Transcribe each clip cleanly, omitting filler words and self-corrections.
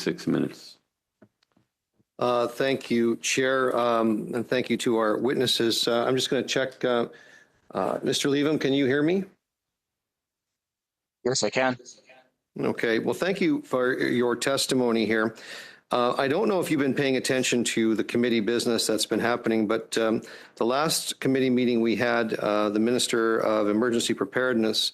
6 minutes. Thank you, Chair, and thank you to our witnesses. I'm just going to check. Mr. Leavam, can you hear me? Yes, I can. Okay. Well, thank you for your testimony here. I don't know if you've been paying attention to the committee business that's been happening, but the last committee meeting we had, the Minister of Emergency Preparedness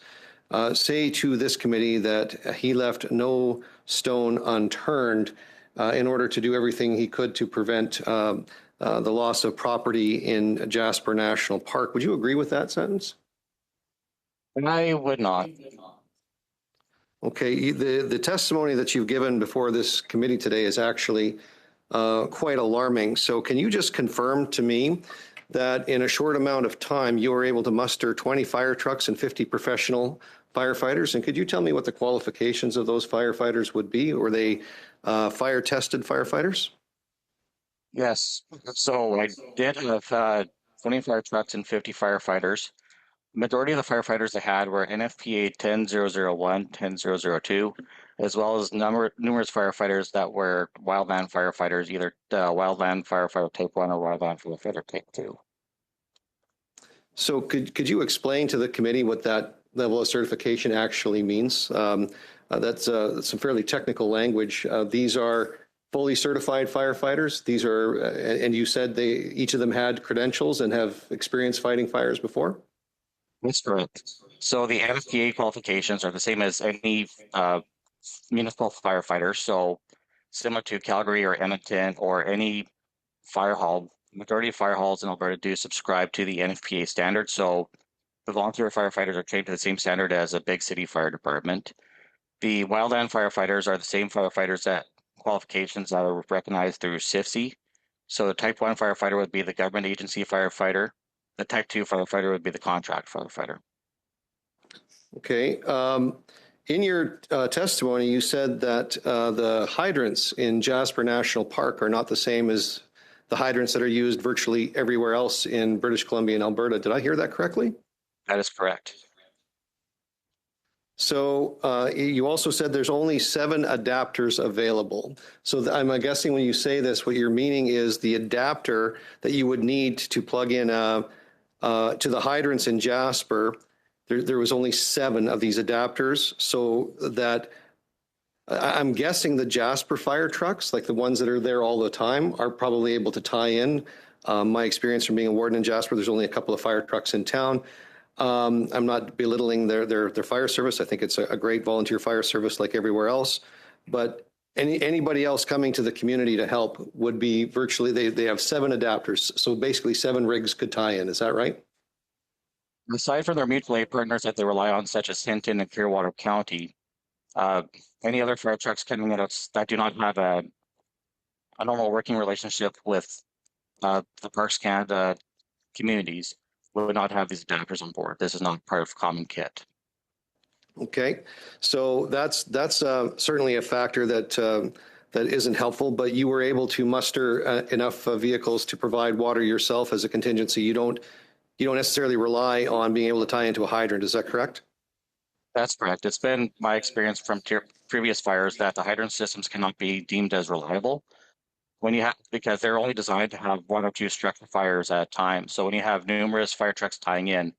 say to this committee that he left no stone unturned in order to do everything he could to prevent the loss of property in Jasper National Park. Would you agree with that sentence? I would not. Okay, the testimony that you've given before this committee today is actually quite alarming. So can you just confirm to me that in a short amount of time, you were able to muster 20 fire trucks and 50 professional firefighters? And could you tell me what the qualifications of those firefighters would be? Were they fire-tested firefighters? Yes. So I did have 20 fire trucks and 50 firefighters. Majority of the firefighters I had were NFPA 10001, 10002, as well as numerous firefighters that were wildland firefighters, either wildland firefighter type 1 or wildland firefighter type 2. So could you explain to the committee what that level of certification actually means? That's some fairly technical language. These are fully certified firefighters. These are, and you said each of them had credentials and have experience fighting fires before? That's correct. So the NFPA qualifications are the same as any municipal firefighter. So similar to Calgary or Edmonton or any fire hall, majority of fire halls in Alberta do subscribe to the NFPA standard. So the volunteer firefighters are trained to the same standard as a big city fire department. The wildland firefighters are the same firefighters that qualifications that are recognized through CIFC. So the type 1 firefighter would be the government agency firefighter. The type 2 firefighter would be the contract firefighter. Okay. In your testimony, you said that the hydrants in Jasper National Park are not the same as the hydrants that are used virtually everywhere else in British Columbia and Alberta. Did I hear that correctly? That is correct. So you also said there's only 7 adapters available. So I'm guessing when you say this, what you're meaning is the adapter that you would need to plug in to the hydrants in Jasper, there was only 7 of these adapters. So that I'm guessing the Jasper fire trucks, like the ones that are there all the time, are probably able to tie in. My experience from being a warden in Jasper, there's only a couple of fire trucks in town. I'm not belittling their fire service. I think it's a great volunteer fire service like everywhere else. But anybody else coming to the community to help would be virtually, they have 7 adapters. So basically 7 rigs could tie in. Is that right? Aside from their mutual aid partners that they rely on, such as Hinton and Clearwater County, any other fire trucks coming at us that do not have a normal working relationship with the ParksCanada communities would not have these adapters on board. This is not part of common kit. Okay, so that's certainly a factor that isn't helpful. But you were able to muster enough vehicles to provide water yourself as a contingency. You don't necessarily rely on being able to tie into a hydrant. Is that correct? That's correct. It's been my experience from previous fires that the hydrant systems cannot be deemed as reliable because they're only designed to have 1 or 2 structure fires at a time. So when you have numerous fire trucks tying in,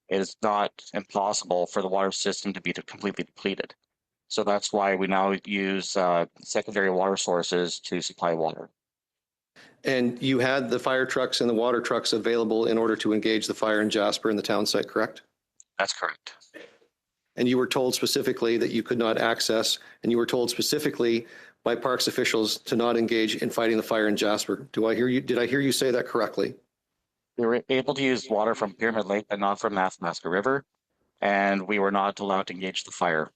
it is not impossible for the water system to be completely depleted. So that's why we now use secondary water sources to supply water. And you had the fire trucks and the water trucks available in order to engage the fire in Jasper in the town site, correct? That's correct. And you were told specifically that you could not access, and you were told specifically by Parks officials to not engage in fighting the fire in Jasper. Did I hear you say that correctly? We were able to use water from Pyramid Lake, but not from Athabasca River, and we were not allowed to engage the fire.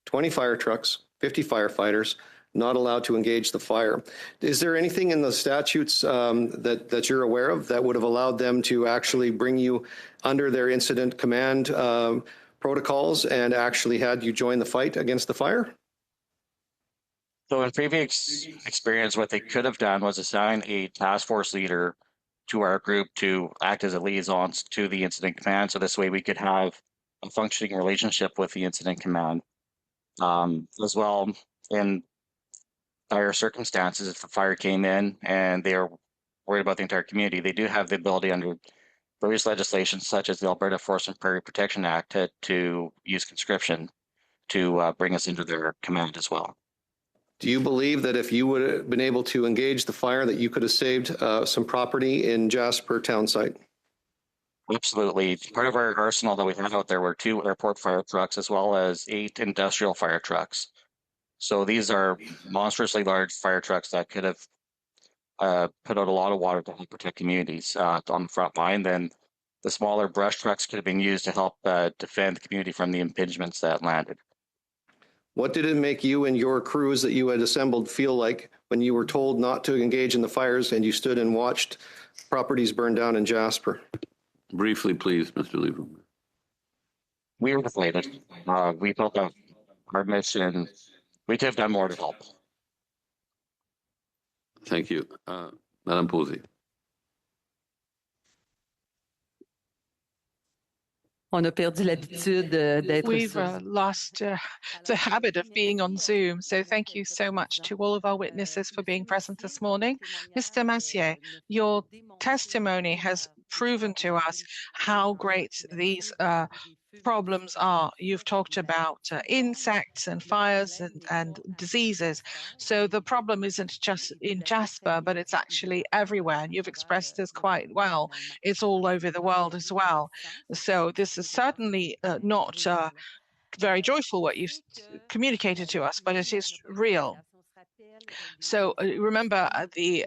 20 fire trucks, 50 firefighters, not allowed to engage the fire. Is there anything in the statutes that you're aware of that would have allowed them to actually bring you under their incident command protocols and actually had you join the fight against the fire? So in previous experience, what they could have done was assign a task force leader to our group to act as a liaisons to the incident command. So this way we could have a functioning relationship with the incident command. As well, in dire circumstances, if the fire came in and they are worried about the entire community, they do have the ability under various legislation, such as the Alberta Forest and Prairie Protection Act, to use conscription to bring us into their command as well. Do you believe that if you would have been able to engage the fire, that you could have saved some property in Jasper town site? Absolutely. Part of our arsenal that we had out there were 2 airport fire trucks as well as 8 industrial fire trucks. So these are monstrously large fire trucks that could have put out a lot of water to help protect communities on the front line. Then the smaller brush trucks could have been used to help defend the community from the impingements that landed. What did it make you and your crews that you had assembled feel like when you were told not to engage in the fires and you stood and watched properties burn down in Jasper? Briefly, please, Mr. Lieberman. We were deflated. We felt that our mission, we could have done more to help. Thank you. Madame Posey. On a perdu l'habitude d'être We've sur... lost the habit of being on Zoom, so thank you so much to all of our witnesses for being present this morning. Mr. Massier, your testimony has proven to us how great these problems are. You've talked about insects and fires and diseases. So the problem isn't just in Jasper, but it's actually everywhere. And you've expressed this quite well. It's all over the world as well. So this is certainly not very joyful what you've communicated to us, but it is real. So remember the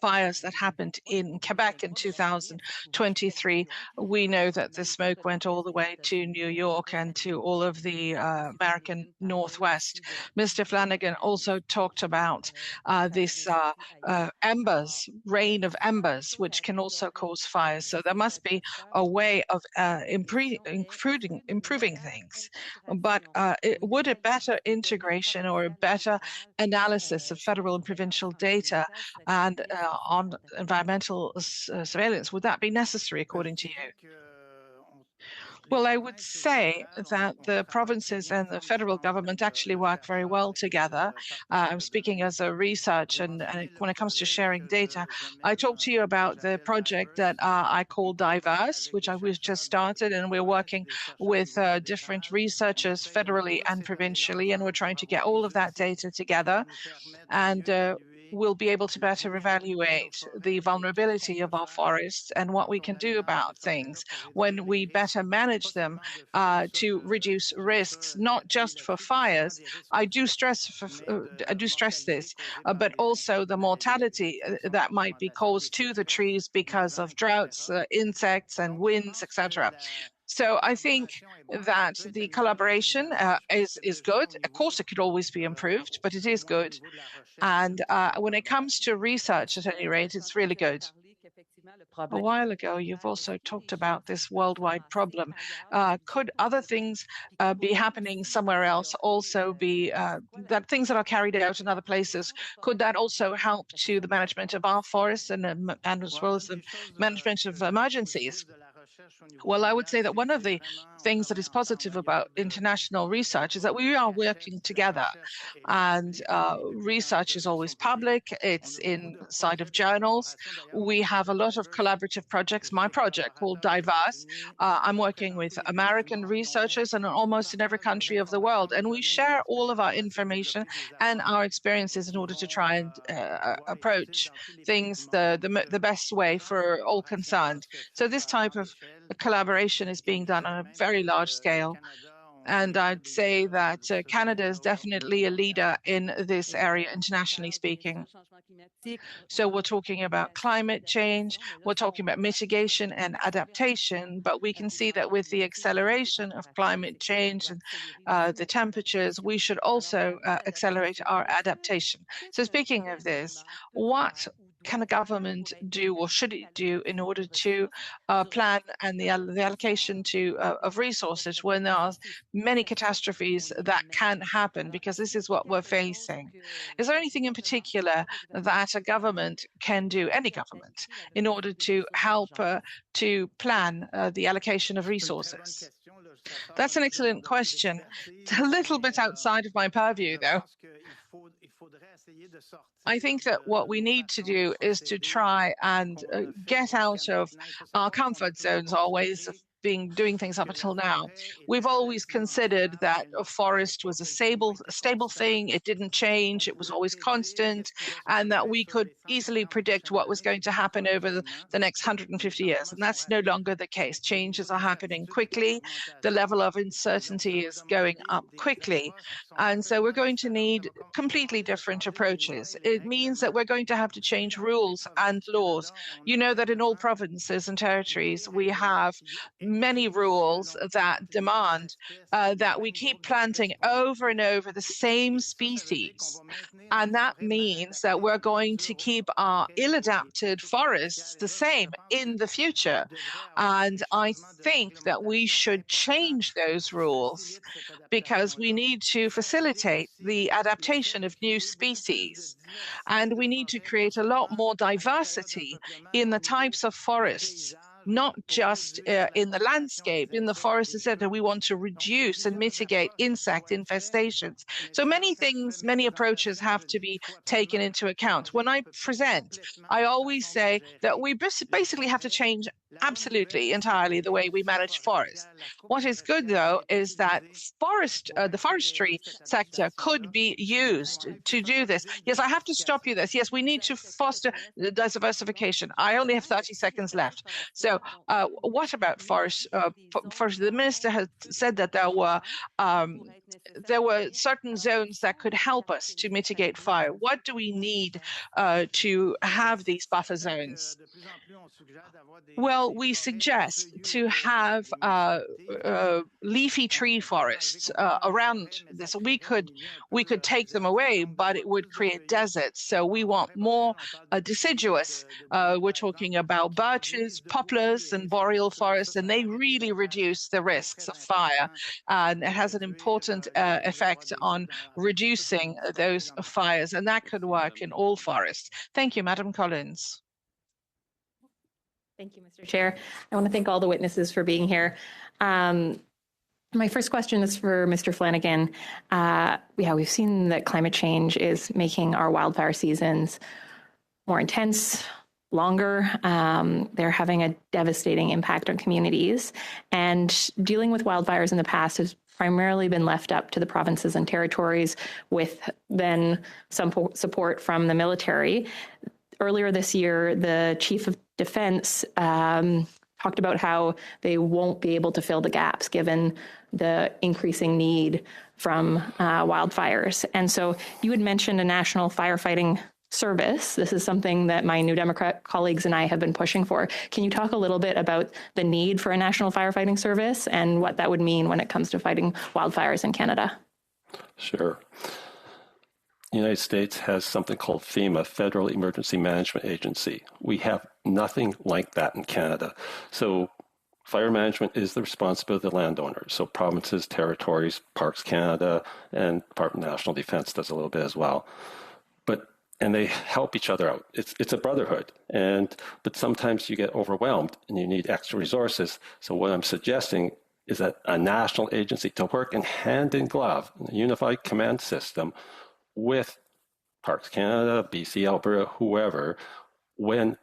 fires that happened in Quebec in 2023. We know that the smoke went all the way to New York and to all of the American Northwest. Mr. Flanagan also talked about this embers, rain of embers, which can also cause fires. So there must be a way of improving things. But would a better integration or a better analysis of federal and provincial data and on environmental surveillance, would that be necessary according to you? Well, I would say that the provinces and the federal government actually work very well together. I'm speaking as a research, and when it comes to sharing data, I talked to you about the project that I call Diverse, which we've just started, and we're working with different researchers federally and provincially, and we're trying to get all of that data together. And we'll be able to better evaluate the vulnerability of our forests and what we can do about things when we better manage them to reduce risks, not just for fires. I do stress this, but also the mortality that might be caused to the trees because of droughts, insects, and winds, etc. So I think that the collaboration is good. Of course, it could always be improved, but it is good. And when it comes to research, at any rate, it's really good. A while ago, you've also talked about this worldwide problem. Could other things be happening somewhere else also be that things that are carried out in other places? Could that also help to the management of our forests and as well as the management of emergencies? Well, I would say that one of the things that is positive about international research is that we are working together, and research is always public. It's inside of journals. We have a lot of collaborative projects. My project called Diverse, I'm working with American researchers and almost in every country of the world, and we share all of our information and our experiences in order to try and approach things the best way for all concerned. So this type of collaboration is being done on a very large scale. And I'd say that Canada is definitely a leader in this area, internationally speaking. So we're talking about climate change, we're talking about mitigation and adaptation, but we can see that with the acceleration of climate change and the temperatures, we should also accelerate our adaptation. So speaking of this, what can a government do, or should it do, in order to plan and the allocation of resources when there are many catastrophes that can happen? Because this is what we're facing. Is there anything in particular that a government can do, any government, in order to help to plan the allocation of resources? That's an excellent question. It's a little bit outside of my purview, though. I think that what we need to do is to try and get out of our comfort zones, always doing things up until now. We've always considered that a forest was a stable thing. It didn't change. It was always constant, and that we could easily predict what was going to happen over the next 150 years. And that's no longer the case. Changes are happening quickly. The level of uncertainty is going up quickly. And so we're going to need completely different approaches. It means that we're going to have to change rules and laws. You know that in all provinces and territories, we have many rules that demand that we keep planting over and over the same species. And that means that we're going to keep our ill-adapted forests the same in the future. And I think that we should change those rules because we need to facilitate the adaptation of new species. And we need to create a lot more diversity in the types of forests, not just in the landscape, in the forest, etc. We want to reduce and mitigate insect infestations. So many things, many approaches have to be taken into account. When I present, I always say that we basically have to change absolutely entirely the way we manage forests. What is good, though, is that the forestry sector could be used to do this. Yes, I have to stop you this. Yes, we need to foster diversification. I only have 30 seconds left. So what about forests? The minister has said that there were certain zones that could help us to mitigate fire. What do we need to have these buffer zones? Well, we suggest to have leafy tree forests around this. We could take them away, but it would create deserts. So we want more deciduous. We're talking about birches, poplars, and boreal forests, and they really reduce the risks of fire. And it has an important effect on reducing those fires, and that could work in all forests. Thank you, Madam Collins. Thank you, Mr. Chair. I want to thank all the witnesses for being here. My first question is for Mr. Flanagan. We've seen that climate change is making our wildfire seasons more intense, longer. They're having a devastating impact on communities. And dealing with wildfires in the past has primarily been left up to the provinces and territories, with then some support from the military. Earlier this year, the Chief of Defense talked about how they won't be able to fill the gaps given the increasing need from wildfires. And so you had mentioned a national firefighting service. This is something that my New Democrat colleagues and I have been pushing for. Can you talk a little bit about the need for a national firefighting service and what that would mean when it comes to fighting wildfires in Canada? Sure. The United States has something called FEMA, Federal Emergency Management Agency. We have nothing like that in Canada. So fire management is the responsibility of the landowners. So provinces, territories, ParksCanada, and Department of National Defense does a little bit as well. And they help each other out. It's a brotherhood. But sometimes you get overwhelmed and you need extra resources. So what I'm suggesting is that a national agency to work in hand in glove, in a unified command system, with ParksCanada, BC, Alberta, whoever, when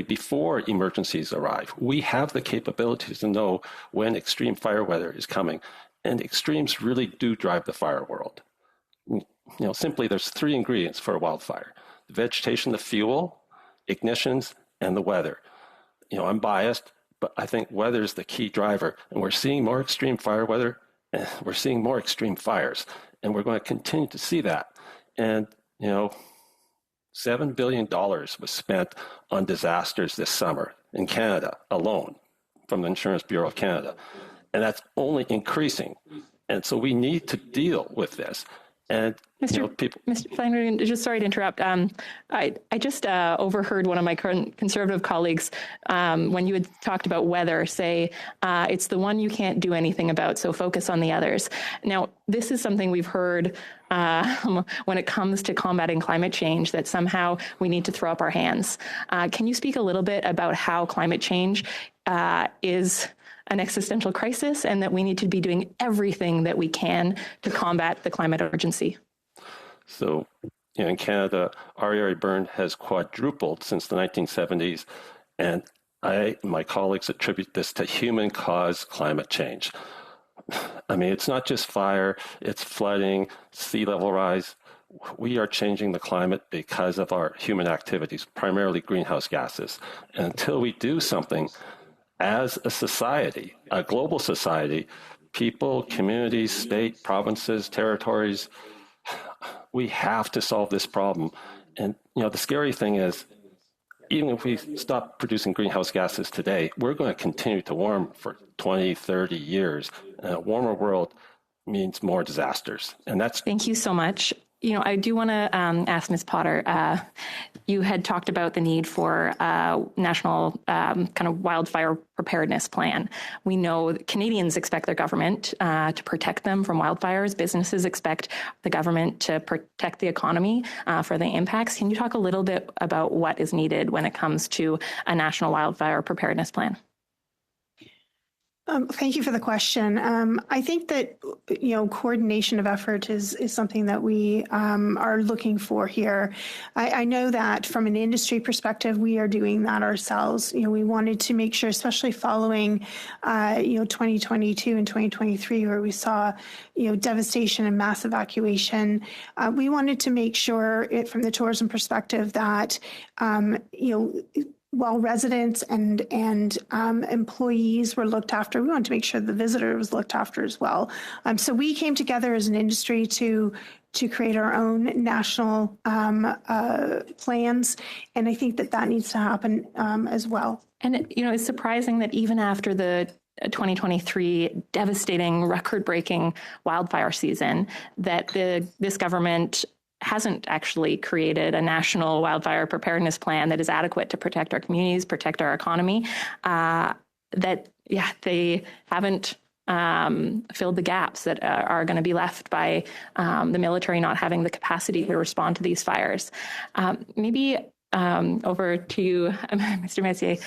before emergencies arrive. We have the capabilities to know when extreme fire weather is coming, and extremes really do drive the fire world. Simply there's three ingredients for a wildfire: the vegetation, the fuel, ignitions, and the weather. I'm biased, but I think weather is the key driver, and we're seeing more extreme fire weather, and we're seeing more extreme fires. And we're going to continue to see that. And, $7 billion was spent on disasters this summer in Canada alone from the Insurance Bureau of Canada. And that's only increasing. And so we need to deal with this. And Mr. Flanagan, just sorry to interrupt. I just overheard one of my current Conservative colleagues when you had talked about weather say it's the one you can't do anything about, so focus on the others. Now, this is something we've heard when it comes to combating climate change, that somehow we need to throw up our hands. Can you speak a little bit about how climate change is an existential crisis, and that we need to be doing everything that we can to combat the climate emergency? So, in Canada, our area burn has quadrupled since the 1970s, and my colleagues attribute this to human-caused climate change. I mean, it's not just fire, it's flooding, sea level rise. We are changing the climate because of our human activities, primarily greenhouse gases. And until we do something as a society, a global society, people, communities, state, provinces, territories, we have to solve this problem. And, the scary thing is, even if we stop producing greenhouse gases today, we're going to continue to warm for 20, 30 years. And a warmer world means more disasters. And that's... Thank you so much. I do want to ask Ms. Potter, you had talked about the need for a national kind of wildfire preparedness plan. We know that Canadians expect their government to protect them from wildfires. Businesses expect the government to protect the economy for the impacts. Can you talk a little bit about what is needed when it comes to a national wildfire preparedness plan? Thank you for the question. I think that, coordination of effort is something that we are looking for here. I know that from an industry perspective, we are doing that ourselves. We wanted to make sure, especially following, 2022 and 2023, where we saw, devastation and mass evacuation. We wanted to make sure from the tourism perspective that, while residents and employees were looked after, we wanted to make sure the visitor was looked after as well. So we came together as an industry to create our own national plans, and I think that needs to happen as well. And it's surprising that even after the 2023 devastating, record-breaking wildfire season, that this government hasn't actually created a national wildfire preparedness plan that is adequate to protect our communities, protect our economy, they haven't filled the gaps that are going to be left by the military not having the capacity to respond to these fires. Maybe over to you, Mr. Messier.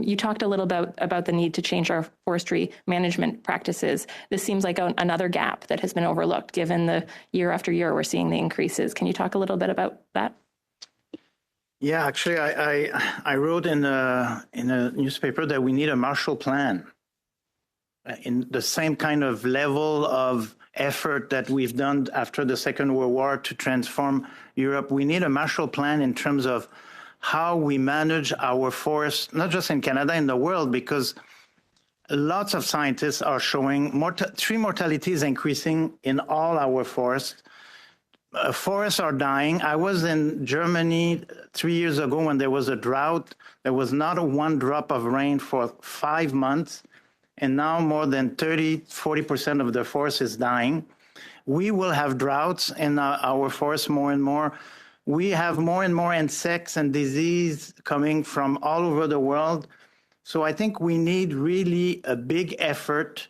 You talked a little bit about the need to change our forestry management practices. This seems like another gap that has been overlooked, given the year after year we're seeing the increases. Can you talk a little bit about that? Yeah, actually, I wrote in a newspaper that we need a Marshall Plan in the same kind of level of effort that we've done after the Second World War to transform Europe. We need a Marshall Plan in terms of how we manage our forests, not just in Canada, in the world, because lots of scientists are showing tree mortality is increasing in all our forests. Forests are dying. I was in Germany 3 years ago when there was a drought. There was not one drop of rain for 5 months. And now more than 40% of the forest is dying. We will have droughts in our forests more and more. We have more and more insects and disease coming from all over the world. So I think we need really a big effort.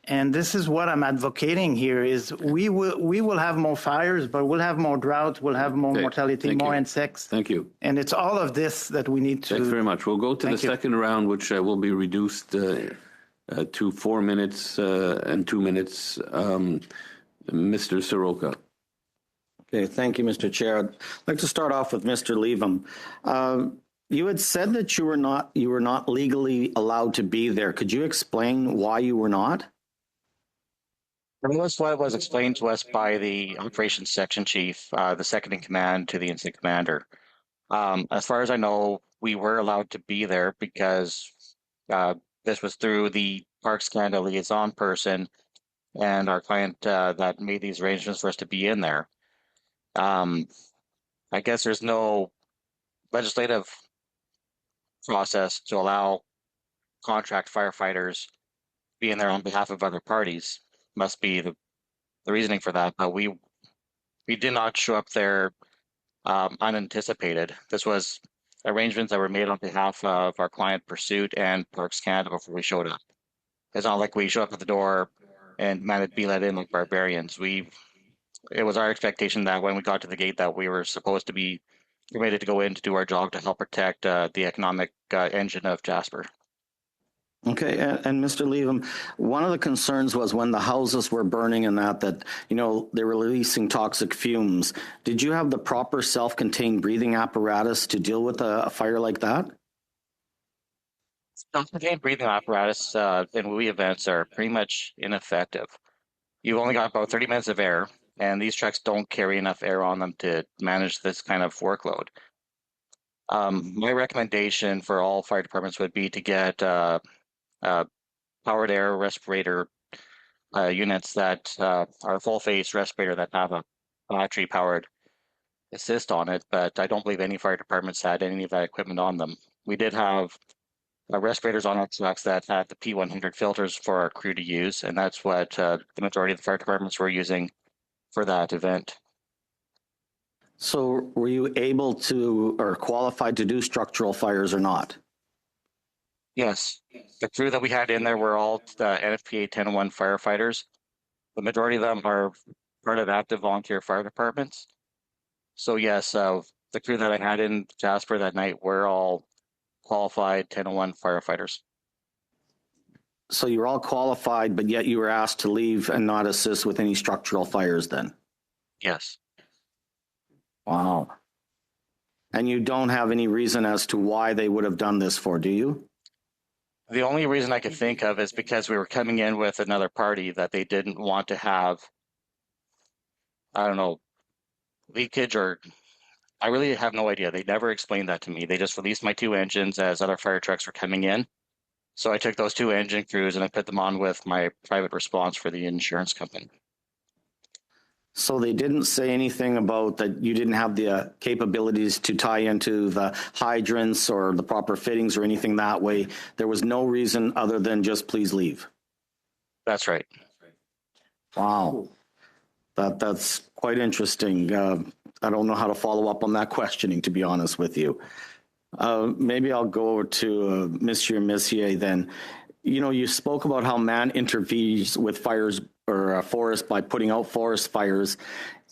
And this is what I'm advocating here is we will have more fires, but we'll have more droughts, we'll have more mortality, more insects. Thank you. And it's all of this that we need to... Thanks very much. We'll go to the second round, which will be reduced to 4 minutes and 2 minutes. Mr. Soroka. Okay, thank you, Mr. Chair. I'd like to start off with Mr. Leavam. You had said that you were not legally allowed to be there. Could you explain why you were not? That was what was explained to us by the operations section chief, the second in command to the incident commander. As far as I know, we were allowed to be there because this was through the ParksCanada liaison person and our client that made these arrangements for us to be in there. I guess there's no legislative process to allow contract firefighters to be in there on behalf of other parties. Must be the reasoning for that. But we did not show up there unanticipated. This was arrangements that were made on behalf of our client Pursuit and ParksCanada before we showed up. It's not like we showed up at the door and managed to be let in like barbarians. It was our expectation that when we got to the gate that we were supposed to be permitted to go in to do our job to help protect the economic engine of Jasper. Okay, and Mr. Leavam, one of the concerns was when the houses were burning and that they were releasing toxic fumes. Did you have the proper self-contained breathing apparatus to deal with a fire like that? Self-contained breathing apparatus in WUI events are pretty much ineffective. You've only got about 30 minutes of air, and these trucks don't carry enough air on them to manage this kind of workload. My recommendation for all fire departments would be to get powered air respirator units that are full face respirator that have a battery powered assist on it, but I don't believe any fire departments had any of that equipment on them. We did have respirators on our trucks that had the P100 filters for our crew to use, and that's what the majority of the fire departments were using for that event. So were you able to or qualified to do structural fires or not? Yes, the crew that we had in there were all NFPA 1001 firefighters. The majority of them are part of active volunteer fire departments. So yes, the crew that I had in Jasper that night were all qualified 1001 firefighters. So you were all qualified, but yet you were asked to leave and not assist with any structural fires then? Yes. Wow. And you don't have any reason as to why they would have done this for, do you? The only reason I could think of is because we were coming in with another party that they didn't want to have, I don't know, leakage, or I really have no idea. They never explained that to me. They just released my 2 engines as other fire trucks were coming in. So I took those 2 engine crews and I put them on with my private response for the insurance company. So they didn't say anything about that you didn't have the capabilities to tie into the hydrants or the proper fittings or anything that way. There was no reason other than just please leave. That's right. Wow. That's quite interesting. I don't know how to follow up on that questioning, to be honest with you. Maybe I'll go over to Monsieur Messier then. You know, you spoke about how man intervenes with fires or forest by putting out forest fires.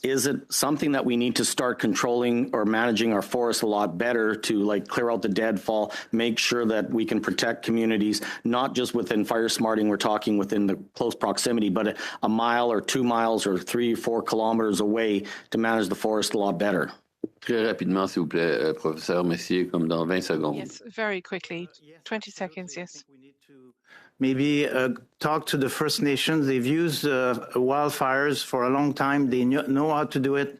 Is it something that we need to start controlling or managing our forests a lot better to like clear out the deadfall, make sure that we can protect communities, not just within fire smarting, we're talking within the close proximity, but a mile or 2 miles or 3 or 4 kilometers away to manage the forest a lot better? Très rapidement, s'il vous plaît, professeur Messier, comme dans 20 secondes. Yes, very quickly. 20 seconds, yes. Maybe talk to the First Nations. They've used wildfires for a long time. They know how to do it.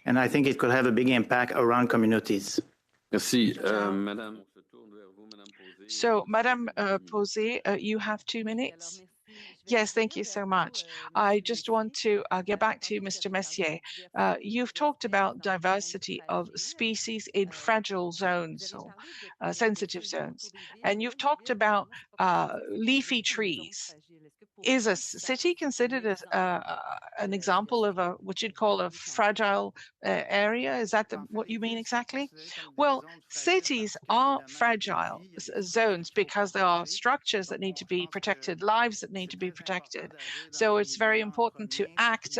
And I think it could have a big impact around communities. Merci. Madame. So, Madame Posey, you have 2 minutes. Yes, thank you so much. I just want to get back to Mr. Messier. You've talked about diversity of species in fragile zones or sensitive zones, and you've talked about leafy trees. Is a city considered as an example of what you'd call a fragile area? Is that what you mean exactly? Well, cities are fragile zones because there are structures that need to be protected, lives that need to be protected. So it's very important to act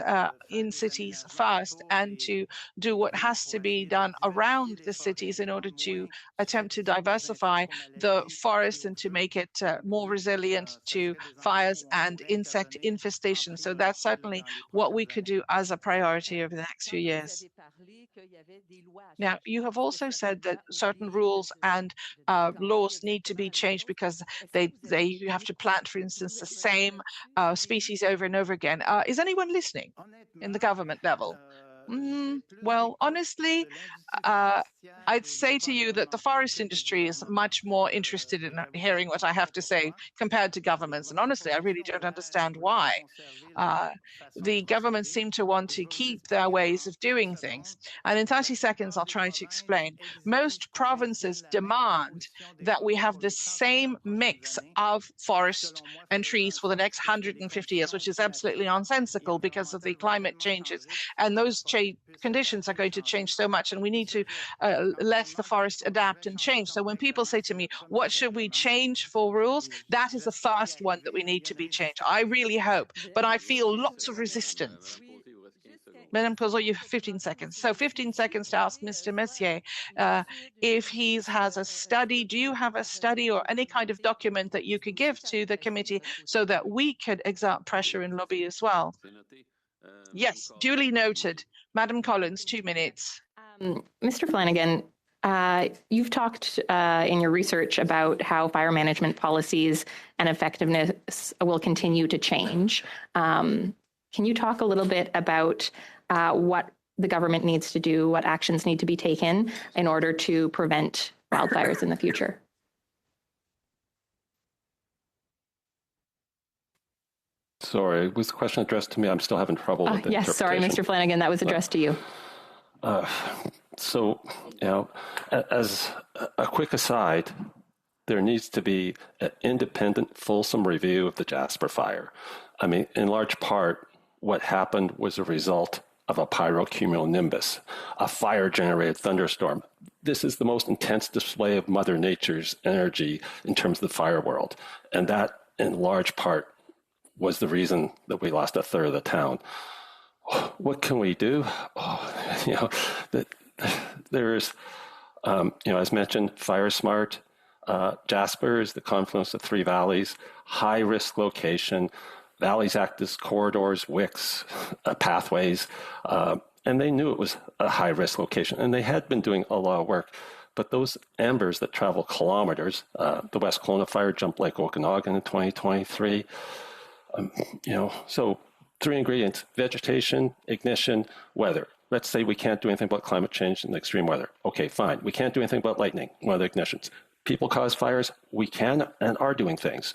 in cities first and to do what has to be done around the cities in order to attempt to diversify the forest and to make it more resilient to fires and insect infestation. So that's certainly what we could do as a priority over the next few years. Now, you have also said that certain rules and laws need to be changed because you have to plant, for instance, the same species over and over again. Is anyone listening in the government level? Well, honestly, I'd say to you that the forest industry is much more interested in hearing what I have to say compared to governments. And honestly, I really don't understand why. The governments seem to want to keep their ways of doing things. And in 30 seconds, I'll try to explain. Most provinces demand that we have the same mix of forest and trees for the next 150 years, which is absolutely nonsensical because of the climate changes. And those conditions are going to change so much, and we need to let the forest adapt and change. So when people say to me, what should we change for rules? That is the first one that we need to be changed. I really hope, but I feel lots of resistance. Madame Cozot, you have 15 seconds. So 15 seconds to ask Mr. Messier if he has a study. Do you have a study or any kind of document that you could give to the committee so that we could exert pressure and lobby as well? Yes, duly noted. Madam Collins, 2 minutes. Mr. Flanagan, you've talked in your research about how fire management policies and effectiveness will continue to change. Can you talk a little bit about what the government needs to do, what actions need to be taken in order to prevent wildfires in the future? Sorry, was the question addressed to me? I'm still having trouble with the yes, sorry, Mr. Flanagan, that was addressed to you. So, you know, as a quick aside, there needs to be an independent, fulsome review of the Jasper fire. I mean, in large part, what happened was a result of a pyrocumulonimbus, a fire-generated thunderstorm. This is the most intense display of Mother Nature's energy in terms of the fire world. And that, in large part, was the reason that we lost a third of the town. What can we do? You know, there's, you know, as mentioned, Fire Smart. Jasper is the confluence of 3 valleys, high-risk location. Valleys act as corridors, wicks, pathways, and they knew it was a high-risk location, and they had been doing a lot of work. But those embers that travel kilometers, the West Kelowna fire jumped Lake Okanagan in 2023. You know, so 3 ingredients: vegetation, ignition, weather. Let's say we can't do anything about climate change and extreme weather. Okay, fine. We can't do anything about lightning, weather ignitions. People cause fires. We can and are doing things.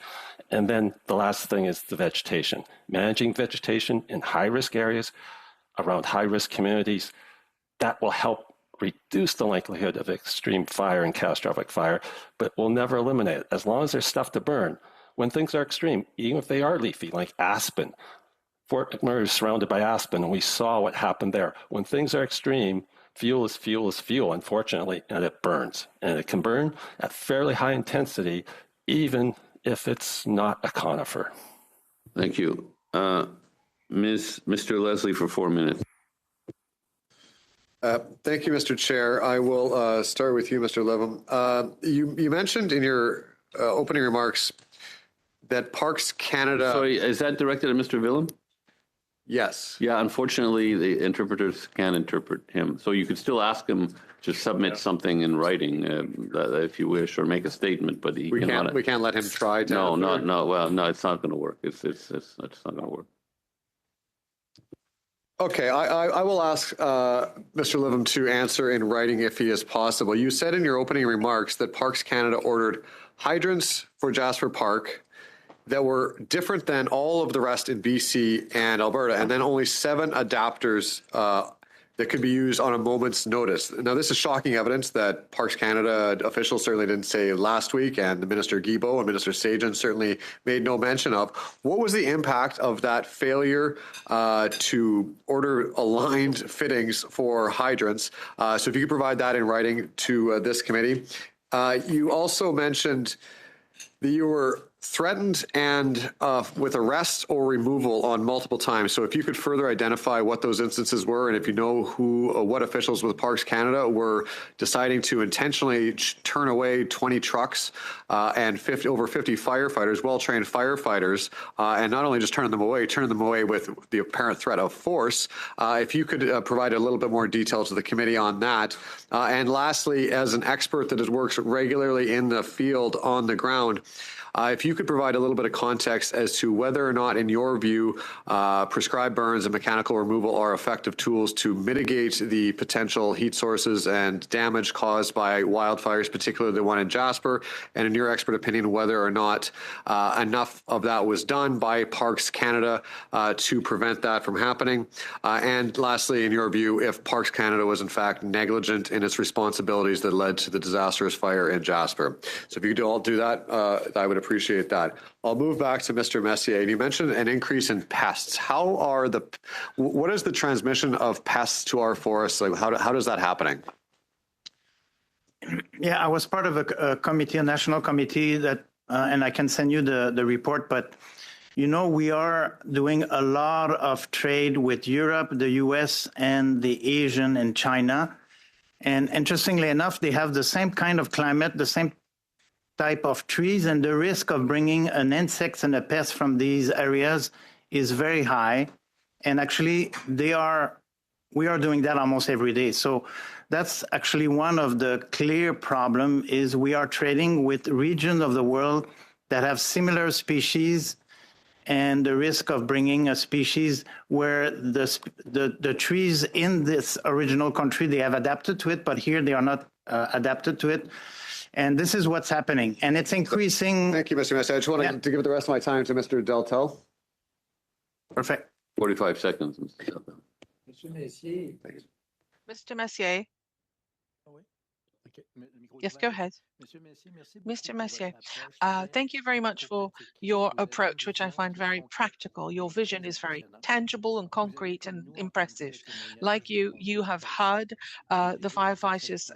And then the last thing is the vegetation. Managing vegetation in high-risk areas, around high-risk communities, that will help reduce the likelihood of extreme fire and catastrophic fire, but will never eliminate it. As long as there's stuff to burn, when things are extreme, even if they are leafy, like aspen, Fort McMurray is surrounded by aspen, and we saw what happened there. When things are extreme, fuel is fuel is fuel, unfortunately, and it burns. And it can burn at fairly high intensity, even if it's not a conifer. Thank you. Mr. Leslie for 4 minutes. Thank you, Mr. Chair. I will start with you, Mr. Levin. You mentioned in your opening remarks that ParksCanada... Sorry, is that directed at Mr. Willem? Yes. Yeah, unfortunately, the interpreters can't interpret him. So you could still ask him to submit something in writing if you wish, or make a statement, but he cannot. We can't let him try to... No, well, no, it's not going to work. It's not going to work. Okay, I will ask Mr. Livham to answer in writing if he is possible. You said in your opening remarks that ParksCanada ordered hydrants for Jasper Park that were different than all of the rest in BC and Alberta, and then only 7 adapters that could be used on a moment's notice. Now, this is shocking evidence that ParksCanada officials certainly didn't say last week, and the Minister Guilbeault and Minister Sagen certainly made no mention of. What was the impact of that failure to order aligned fittings for hydrants? So if you could provide that in writing to this committee. You also mentioned that you were threatened and with arrest or removal on multiple times. So if you could further identify what those instances were, and if you know what officials with ParksCanada were deciding to intentionally turn away 20 trucks and over 50 firefighters, well-trained firefighters, and not only just turn them away with the apparent threat of force. If you could provide a little bit more detail to the committee on that. And lastly, as an expert that works regularly in the field on the ground, if you could provide a little bit of context as to whether or not, in your view, prescribed burns and mechanical removal are effective tools to mitigate the potential heat sources and damage caused by wildfires, particularly the one in Jasper, and in your expert opinion, whether or not enough of that was done by ParksCanada to prevent that from happening. And lastly, in your view, if ParksCanada was in fact negligent in its responsibilities that led to the disastrous fire in Jasper. So if you could all do that, I would appreciate that. I'll move back to Mr. Messier. You mentioned an increase in pests. What is the transmission of pests to our forests? Like how does that happening? Yeah, I was part of a committee, a national committee that, and I can send you the report, but we are doing a lot of trade with Europe, the US, and the Asian and China. And interestingly enough, they have the same kind of climate, the same type of trees, and the risk of bringing an insect and a pest from these areas is very high. And actually, we are doing that almost every day. So that's actually one of the clear problem is we are trading with regions of the world that have similar species, and the risk of bringing a species where the trees in this original country, they have adapted to it, but here they are not adapted to it. And this is what's happening, and it's increasing. Thank you, Mr. Messier. I just want to give the rest of my time to Mr. Deltel. Perfect. 45 seconds. Mr. Messier. Yes, go ahead. Mr. Messier, thank you very much for your approach, which I find very practical. Your vision is very tangible and concrete and impressive. Like you have heard the firefighters'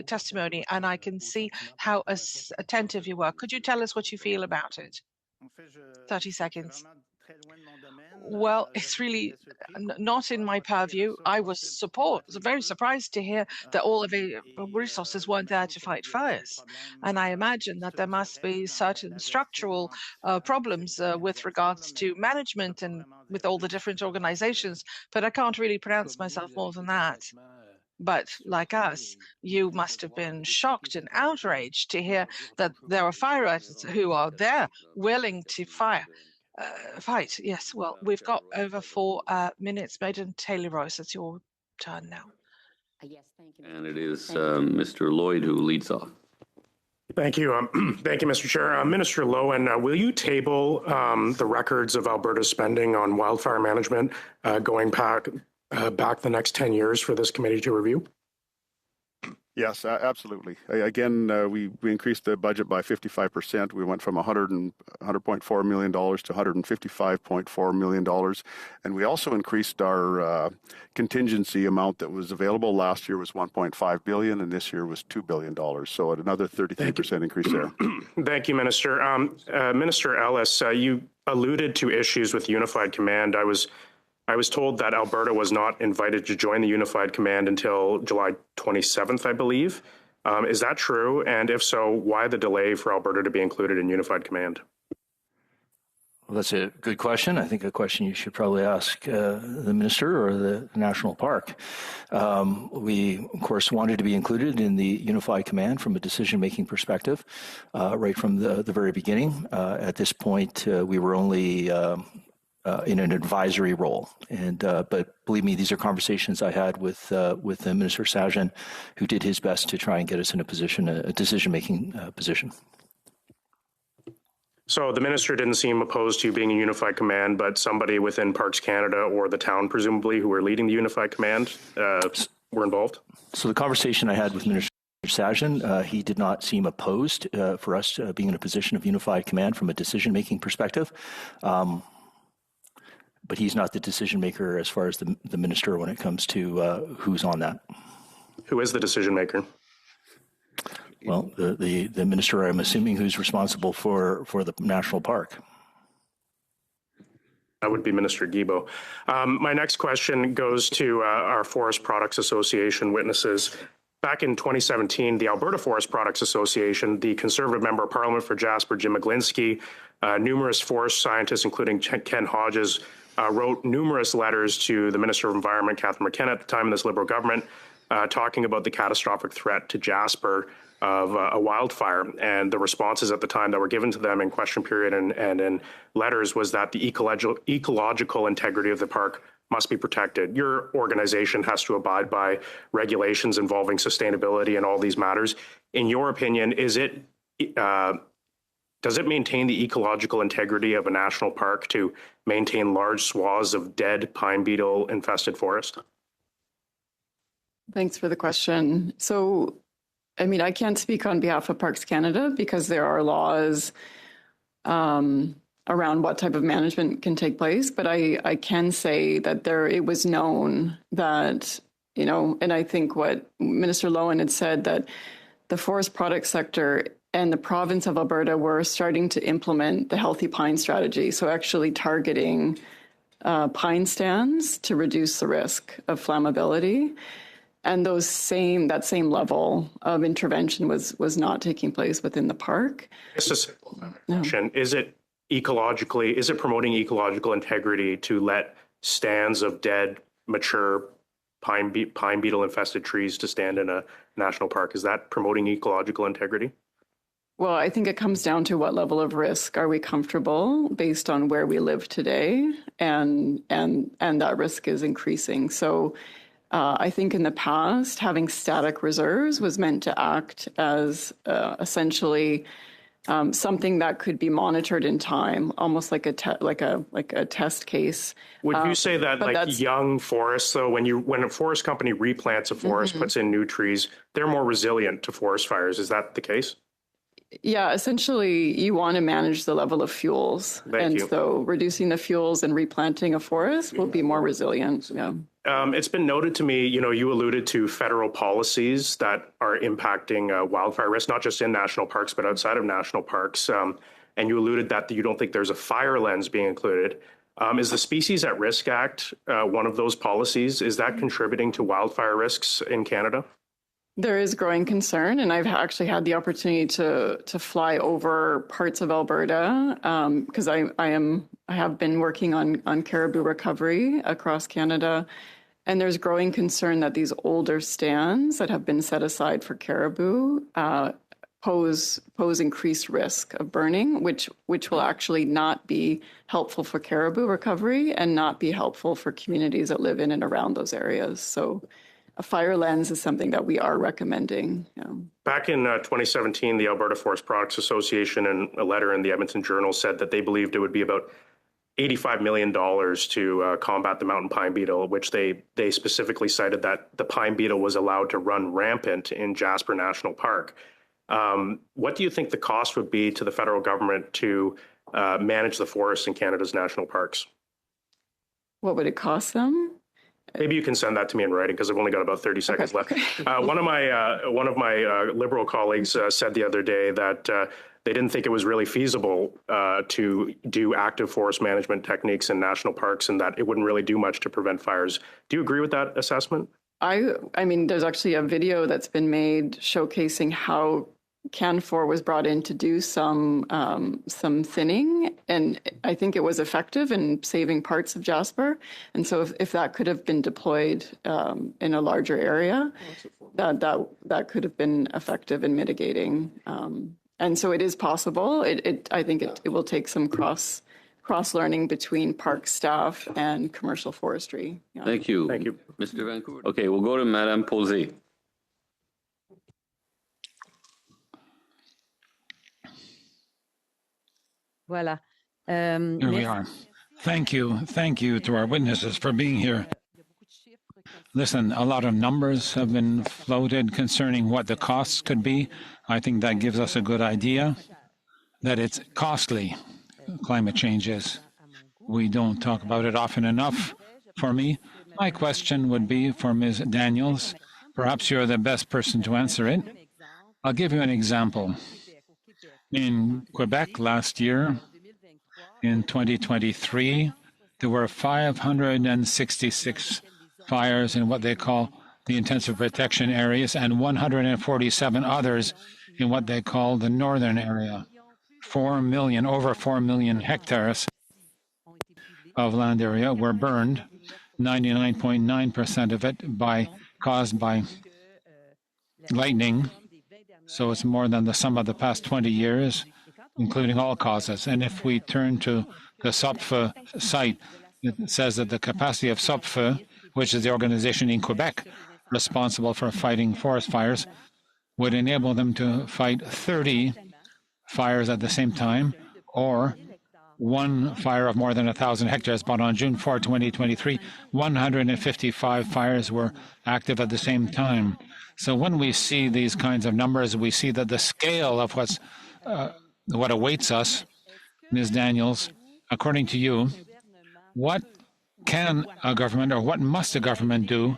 testimony, and I can see how attentive you were. Could you tell us what you feel about it? 30 seconds. Well, it's really not in my purview. I was very surprised to hear that all of the resources weren't there to fight fires. And I imagine that there must be certain structural problems with regards to management and with all the different organizations, but I can't really pronounce myself more than that. But like us, you must have been shocked and outraged to hear that there are firefighters who are there willing to fight. Yes, well, we've got over 4 minutes. Maiden Taylor-Royce, it's your turn now. Yes, thank you. And it is Mr. Lloyd who leads off. Thank you. Thank you, Mr. Chair. Minister Lowen, will you table the records of Alberta's spending on wildfire management going back the next 10 years for this committee to review? Yes, absolutely. Again, we increased the budget by 55%. We went from $100.4 million to $155.4 million. And we also increased our contingency amount that was available. Last year was $1.5 billion, and this year was $2 billion. So another 33% increase there. Thank you, Minister. Minister Ellis, you alluded to issues with Unified Command. I was told that Alberta was not invited to join the Unified Command until July 27th, I believe. Is that true? And if so, why the delay for Alberta to be included in Unified Command? Well, that's a good question. I think a question you should probably ask the minister or the national park. We, of course, wanted to be included in the Unified Command from a decision-making perspective right from the very beginning. At this point, we were only in an advisory role, but believe me, these are conversations I had with Minister Sajjan, who did his best to try and get us in a decision-making position. So the minister didn't seem opposed to being in Unified Command, but somebody within ParksCanada or the town, presumably, who were leading the Unified Command, were involved? So the conversation I had with Minister Sajjan, he did not seem opposed for us being in a position of Unified Command from a decision-making perspective. But he's not the decision maker as far as the minister when it comes to who's on that. Who is the decision maker? Well, the minister, I'm assuming, who's responsible for the national park. That would be Minister Guilbeault. My next question goes to our Forest Products Association witnesses. Back in 2017, the Alberta Forest Products Association, the Conservative Member of Parliament for Jasper, Jim McGlinskey, numerous forest scientists, including Ken Hodges, wrote numerous letters to the Minister of Environment, Catherine McKenna, at the time in this Liberal government, talking about the catastrophic threat to Jasper of a wildfire. And the responses at the time that were given to them in question period and in letters was that the ecological integrity of the park must be protected. Your organization has to abide by regulations involving sustainability and all these matters. In your opinion, does it maintain the ecological integrity of a national park to maintain large swaths of dead pine beetle infested forest? Thanks for the question. So, I mean, I can't speak on behalf of ParksCanada because there are laws around what type of management can take place. But I can say that it was known that, and I think what Minister Lowen had said, that the forest product sector and the province of Alberta were starting to implement the Healthy Pine strategy. So actually targeting pine stands to reduce the risk of flammability. And that same level of intervention was not taking place within the park. Just a simple question. Is it promoting ecological integrity to let stands of dead, mature pine beetle infested trees to stand in a national park? Is that promoting ecological integrity? Well, I think it comes down to what level of risk are we comfortable based on where we live today, and that risk is increasing. So I think in the past, having static reserves was meant to act as essentially something that could be monitored in time, almost like a test case. Would you say that like young forests, though, when a forest company replants a forest, puts in new trees, they're more resilient to forest fires? Is that the case? Yeah, essentially, you want to manage the level of fuels. So reducing the fuels and replanting a forest will be more resilient. Yeah. It's been noted to me, you alluded to federal policies that are impacting wildfire risk, not just in national parks, but outside of national parks. And you alluded that you don't think there's a fire lens being included. Is the Species at Risk Act one of those policies? Is that contributing to wildfire risks in Canada? There is growing concern, and I've actually had the opportunity to fly over parts of Alberta because I have been working on caribou recovery across Canada, and there's growing concern that these older stands that have been set aside for caribou pose increased risk of burning, which will actually not be helpful for caribou recovery and not be helpful for communities that live in and around those areas. So a fire lens is something that we are recommending. Yeah. Back in 2017, the Alberta Forest Products Association, in a letter in the Edmonton Journal, said that they believed it would be about $85 million to combat the mountain pine beetle, which they specifically cited that the pine beetle was allowed to run rampant in Jasper National Park. What do you think the cost would be to the federal government to manage the forests in Canada's national parks? What would it cost them? Maybe you can send that to me in writing because I've only got about 30 seconds left. One of my Liberal colleagues said the other day that they didn't think it was really feasible to do active forest management techniques in national parks, and that it wouldn't really do much to prevent fires. Do you agree with that assessment? I mean, there's actually a video that's been made showcasing how CAN4 was brought in to do some thinning, and I think it was effective in saving parts of Jasper. And so if that could have been deployed in a larger area, that could have been effective in mitigating. And so it is possible. I think it will take some cross learning between park staff and commercial forestry. Yeah. Thank you. Thank you. Mr. Vancouver. Okay, we'll go to Madame Posey. Voilà. Here we are. Thank you. Thank you to our witnesses for being here. Listen, a lot of numbers have been floated concerning what the costs could be. I think that gives us a good idea that it's costly. Climate change is. We don't talk about it often enough. For me, my question would be for Ms. Daniels. Perhaps you're the best person to answer it. I'll give you an example. In Quebec last year, in 2023, there were 566 fires in what they call the intensive protection areas and 147 others in what they call the northern area. Over 4 million hectares of land area were burned, 99.9% of it caused by lightning. So it's more than the sum of the past 20 years, including all causes. And if we turn to the SOPFE site, it says that the capacity of SOPFE, which is the organization in Quebec responsible for fighting forest fires, would enable them to fight 30 fires at the same time, or one fire of more than 1,000 hectares. But on June 4, 2023, 155 fires were active at the same time. So when we see these kinds of numbers, we see that the scale of what awaits us. Ms. Daniels, according to you, what can a government, or what must a government do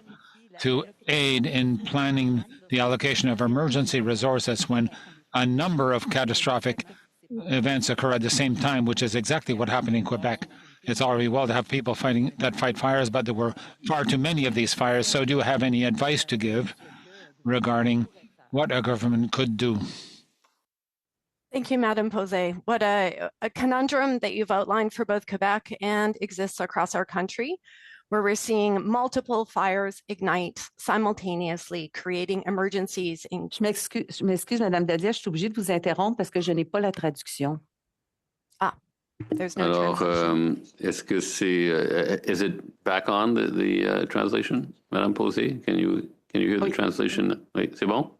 to aid in planning the allocation of emergency resources when a number of catastrophic events occur at the same time, which is exactly what happened in Quebec. It's already well to have people fight fires, but there were far too many of these fires. So do you have any advice to give regarding what a government could do? Thank you, Madam Posey. What a conundrum that you've outlined for both Quebec and exists across our country, where we're seeing multiple fires ignite simultaneously, creating emergencies. Je m'excuse, Madame Dadia, je suis obligée de vous interrompre parce que je n'ai pas la traduction. There's no Alors, translation. est-ce que c'est, is it back on the translation, Madame Posey? Can you hear the translation? Oui, c'est bon?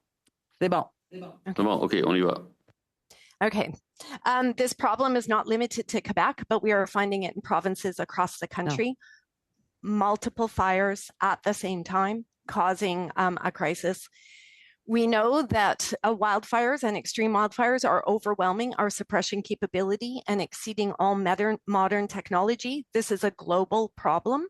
C'est bon. C'est bon, OK, on y va. Okay. This problem is not limited to Quebec, but we are finding it in provinces across the country. Multiple fires at the same time, causing a crisis. We know that wildfires and extreme wildfires are overwhelming our suppression capability and exceeding all modern technology. This is a global problem,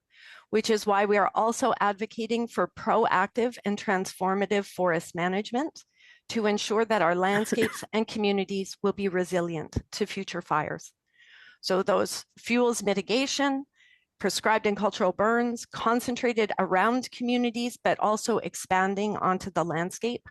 which is why we are also advocating for proactive and transformative forest management to ensure that our landscapes and communities will be resilient to future fires. So those fuels mitigation, prescribed and cultural burns, concentrated around communities, but also expanding onto the landscape.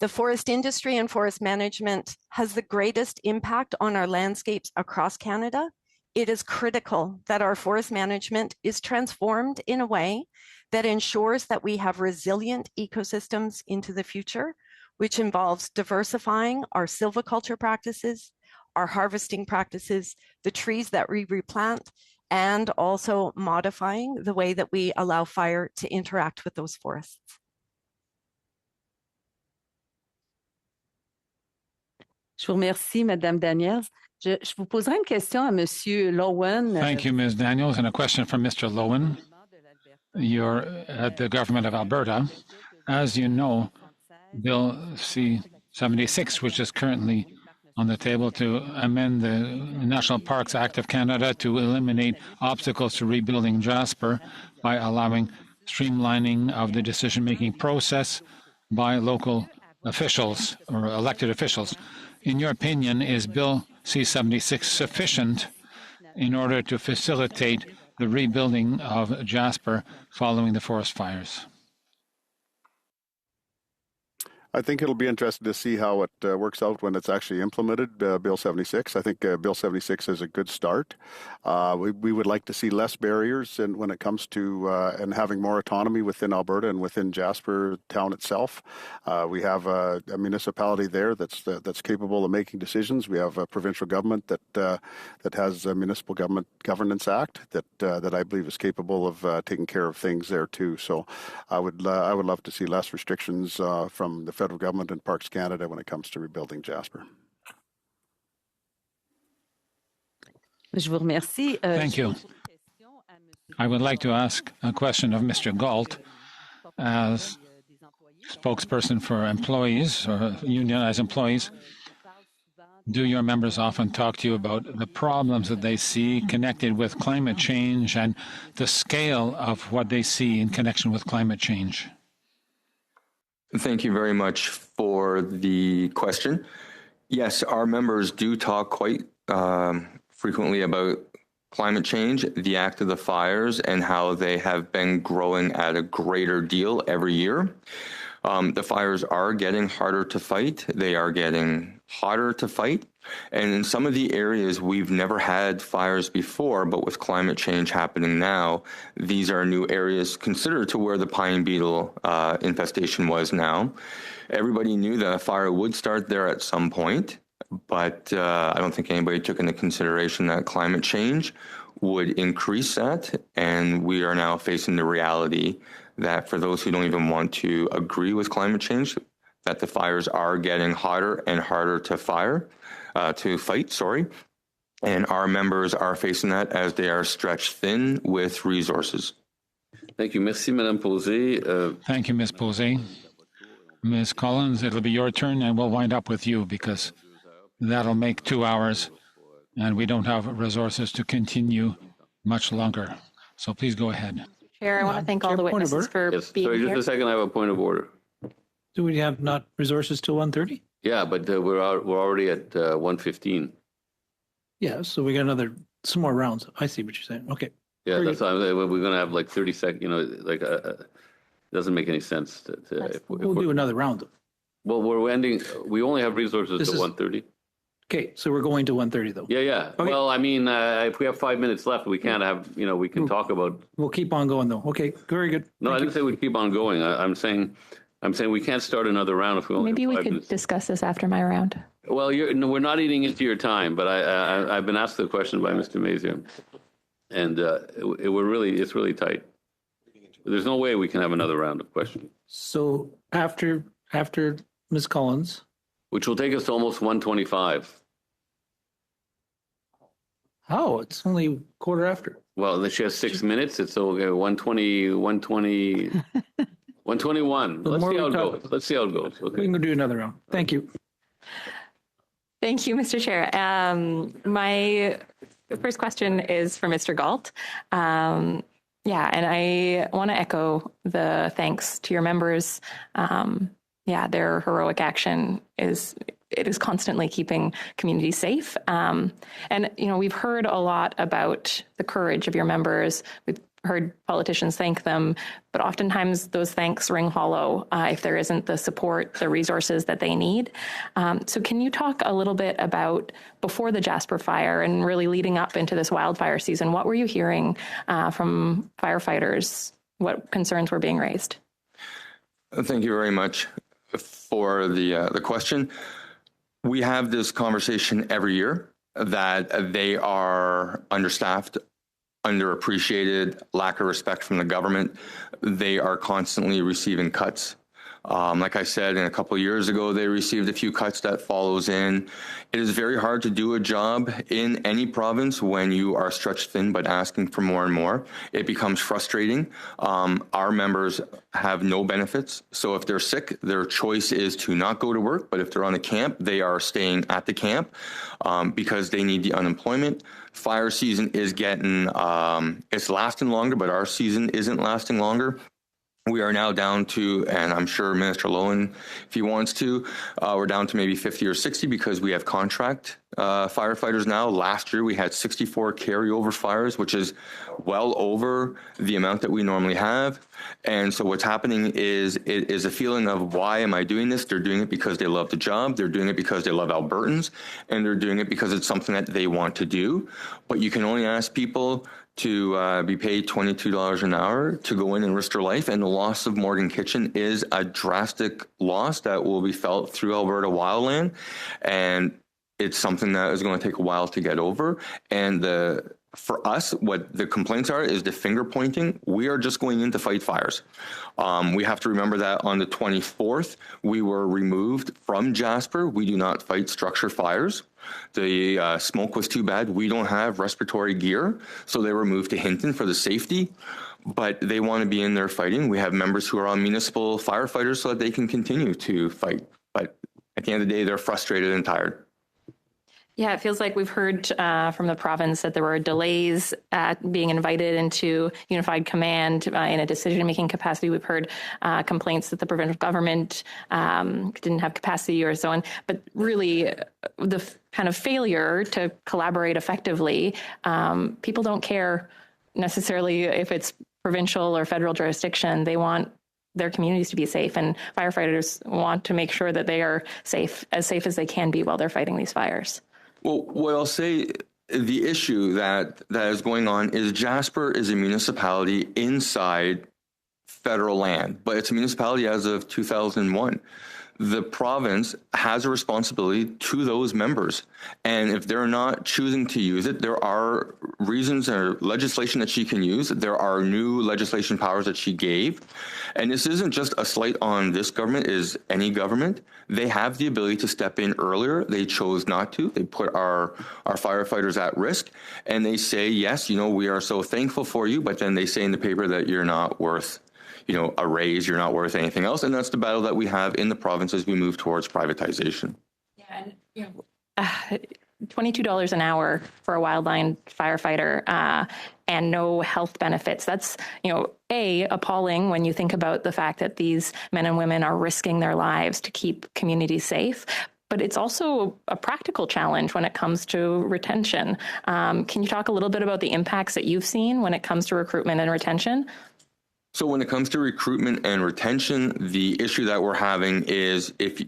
The forest industry and forest management has the greatest impact on our landscapes across Canada. It is critical that our forest management is transformed in a way that ensures that we have resilient ecosystems into the future, which involves diversifying our silviculture practices, our harvesting practices, the trees that we replant, and also modifying the way that we allow fire to interact with those forests. Je vous remercie, Madame Daniels. Je vous poserai une question à Monsieur Lowen. Thank you, Ms. Daniels. And a question from Mr. Lowen. You're at the government of Alberta. As you know, Bill C-76, which is currently on the table to amend the National Parks Act of Canada to eliminate obstacles to rebuilding Jasper by allowing streamlining of the decision-making process by local officials or elected officials. In your opinion, is Bill C-76 sufficient in order to facilitate the rebuilding of Jasper following the forest fires? I think it'll be interesting to see how it works out when it's actually implemented, Bill 76. I think Bill 76 is a good start. We would like to see less barriers when it comes to and having more autonomy within Alberta and within Jasper town itself. We have a municipality there that's capable of making decisions. We have a provincial government that has a Municipal Governance Act that I believe is capable of taking care of things there too. So I would love to see less restrictions from the federal government and ParksCanada when it comes to rebuilding Jasper. Je vous remercie. Thank you. I would like to ask a question of Mr. Galt as spokesperson for employees or unionized employees. Do your members often talk to you about the problems that they see connected with climate change and the scale of what they see in connection with climate change? Thank you very much for the question. Yes, our members do talk quite frequently about climate change, the act of the fires, and how they have been growing at a greater deal every year. The fires are getting harder to fight. They are getting hotter to fight. And in some of the areas, we've never had fires before, but with climate change happening now, these are new areas considered to where the pine beetle infestation was now. Everybody knew that a fire would start there at some point, but I don't think anybody took into consideration that climate change would increase that. And we are now facing the reality that for those who don't even want to agree with climate change, that the fires are getting hotter and harder to fight, and our members are facing that as they are stretched thin with resources. Thank you. Merci, Madame Posey. Thank you, Ms. Posey. Ms. Collins, it'll be your turn, and we'll wind up with you because that'll make 2 hours, and we don't have resources to continue much longer. So please go ahead. Chair, I want to thank all the witnesses for being Sorry, here. just a second. I have a point of order. Do we have not resources till 1:30? Yeah, but we're already at 1:15. Yeah, so we got some more rounds. I see what you're saying. Okay. Yeah, Very that's why we're going to have like 30 seconds. It doesn't make any sense We'll do another round. Well, we're ending. We only have resources to 1:30. Okay, so we're going to 1:30 though. Yeah. Okay. Well, I mean, if we have 5 minutes left, we can't have. We can talk about. We'll keep on going though. Okay, very good. No, I didn't say we'd keep on going. I'm saying we can't start another round if we only Maybe have we 5 could minutes. discuss this after my round. Well, we're not eating into your time, but I've been asked the question by Mr. Mazier, and it's really tight. There's no way we can have another round of questions. So after Ms. Collins, which will take us to almost 1:25. Oh, it's only quarter after. Well, she has 6 minutes. It's okay, 1:20, 1:21. Let's see how it goes. Okay. We can go do another round. Thank you. Thank you, Mr. Chair. My first question is for Mr. Galt. And I want to echo the thanks to your members. Their heroic action is constantly keeping communities safe. We've heard a lot about the courage of your members. We've heard politicians thank them, but oftentimes those thanks ring hollow if there isn't the support, the resources that they need. So can you talk a little bit about before the Jasper fire and really leading up into this wildfire season, what were you hearing from firefighters? What concerns were being raised? Thank you very much for the question. We have this conversation every year that they are understaffed, underappreciated, lack of respect from the government. They are constantly receiving cuts. Like I said, a couple of years ago, they received a few cuts that follows in. It is very hard to do a job in any province when you are stretched thin, but asking for more and more. It becomes frustrating. Our members have no benefits. So if they're sick, their choice is to not go to work. But if they're on a camp, they are staying at the camp because they need the unemployment. Fire season is it's lasting longer, but our season isn't lasting longer. We are now down to, and I'm sure Minister Lowen, if he wants to, we're down to maybe 50 or 60 because we have contract firefighters now. Last year we had 64 carryover fires, which is well over the amount that we normally have. And so what's happening is it is a feeling of, why am I doing this? They're doing it because they love the job. They're doing it because they love Albertans, and they're doing it because it's something that they want to do. But you can only ask people to be paid $22 an hour to go in and risk their life. And the loss of Morgan Kitchen is a drastic loss that will be felt through Alberta wildland. And it's something that is going to take a while to get over. And for us, what the complaints are is the finger pointing. We are just going in to fight fires. We have to remember that on the 24th, we were removed from Jasper. We do not fight structure fires. The smoke was too bad. We don't have respiratory gear, so they were moved to Hinton for the safety. But they want to be in there fighting. We have members who are on municipal firefighters so that they can continue to fight. But at the end of the day, they're frustrated and tired. Yeah, it feels like we've heard from the province that there were delays at being invited into unified command in a decision-making capacity. We've heard complaints that the provincial government didn't have capacity or so on. But really, the kind of failure to collaborate effectively, people don't care necessarily if it's provincial or federal jurisdiction. They want their communities to be safe, and firefighters want to make sure that they are safe as they can be while they're fighting these fires. Well, what I'll say, the issue that is going on is Jasper is a municipality inside federal land, but it's a municipality as of 2001. The province has a responsibility to those members. And if they're not choosing to use it, there are reasons or legislation that she can use. There are new legislation powers that she gave. And this isn't just a slight on this government, it is any government. They have the ability to step in earlier. They chose not to. They put our firefighters at risk. And they say, yes, we are so thankful for you. But then they say in the paper that you're not worth a raise, you're not worth anything else. And that's the battle that we have in the province as we move towards privatization. Yeah, and $22 an hour for a wildland firefighter and no health benefits. That's, appalling when you think about the fact that these men and women are risking their lives to keep communities safe. But it's also a practical challenge when it comes to retention. Can you talk a little bit about the impacts that you've seen when it comes to recruitment and retention? So when it comes to recruitment and retention, the issue that we're having is if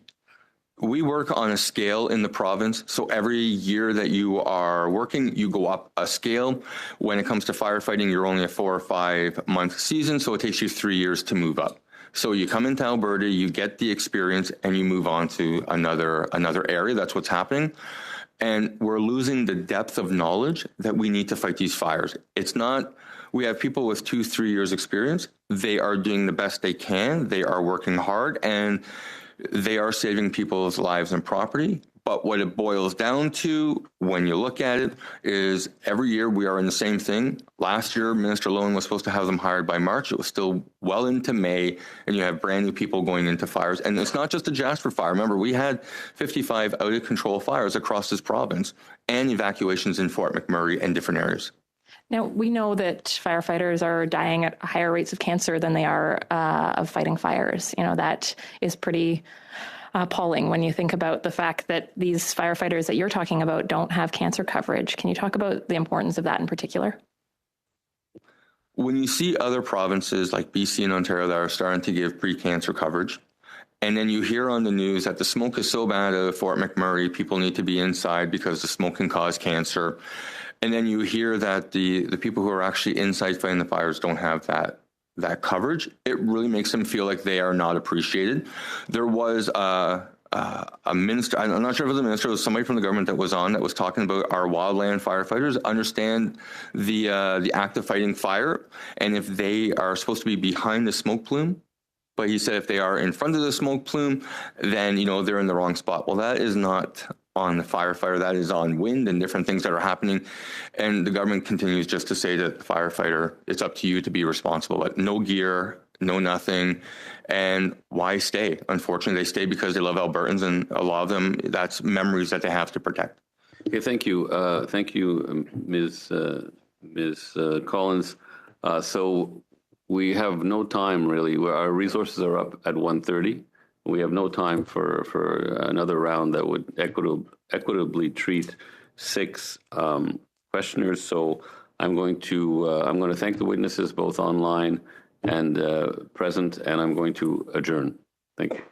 we work on a scale in the province, so every year that you are working, you go up a scale. When it comes to firefighting, you're only a 4 or 5 month season, so it takes you 3 years to move up. So you come into Alberta, you get the experience, and you move on to another area. That's what's happening. And we're losing the depth of knowledge that we need to fight these fires. It's not, we have people with 2-3 years experience. They are doing the best they can. They are working hard, and they are saving people's lives and property. But what it boils down to, when you look at it, is every year we are in the same thing. Last year, Minister Lowen was supposed to have them hired by March. It was still well into May, and you have brand new people going into fires. And it's not just a Jasper fire. Remember, we had 55 out-of-control fires across this province and evacuations in Fort McMurray and different areas. Now, we know that firefighters are dying at higher rates of cancer than they are of fighting fires. That is pretty appalling when you think about the fact that these firefighters that you're talking about don't have cancer coverage. Can you talk about the importance of that in particular? When you see other provinces like BC and Ontario that are starting to give pre-cancer coverage, and then you hear on the news that the smoke is so bad at Fort McMurray, people need to be inside because the smoke can cause cancer. And then you hear that the people who are actually inside fighting the fires don't have that coverage. It really makes them feel like they are not appreciated. There was a minister, I'm not sure if it was a minister, it was somebody from the government that was on that was talking about our wildland firefighters understand the act of fighting fire, and if they are supposed to be behind the smoke plume, but he said if they are in front of the smoke plume, then they're in the wrong spot. Well, that is not on the firefighter, that is on wind and different things that are happening. And the government continues just to say that the firefighter, it's up to you to be responsible, but no gear, no nothing. And why stay? Unfortunately, they stay because they love Albertans, and a lot of them, that's memories that they have to protect. Okay, thank you. Thank you, Ms. Collins. So we have no time really. Our resources are up at 1:30. We have no time for another round that would equitably treat 6 questioners. So I'm going to thank the witnesses both online and present, and I'm going to adjourn. Thank you.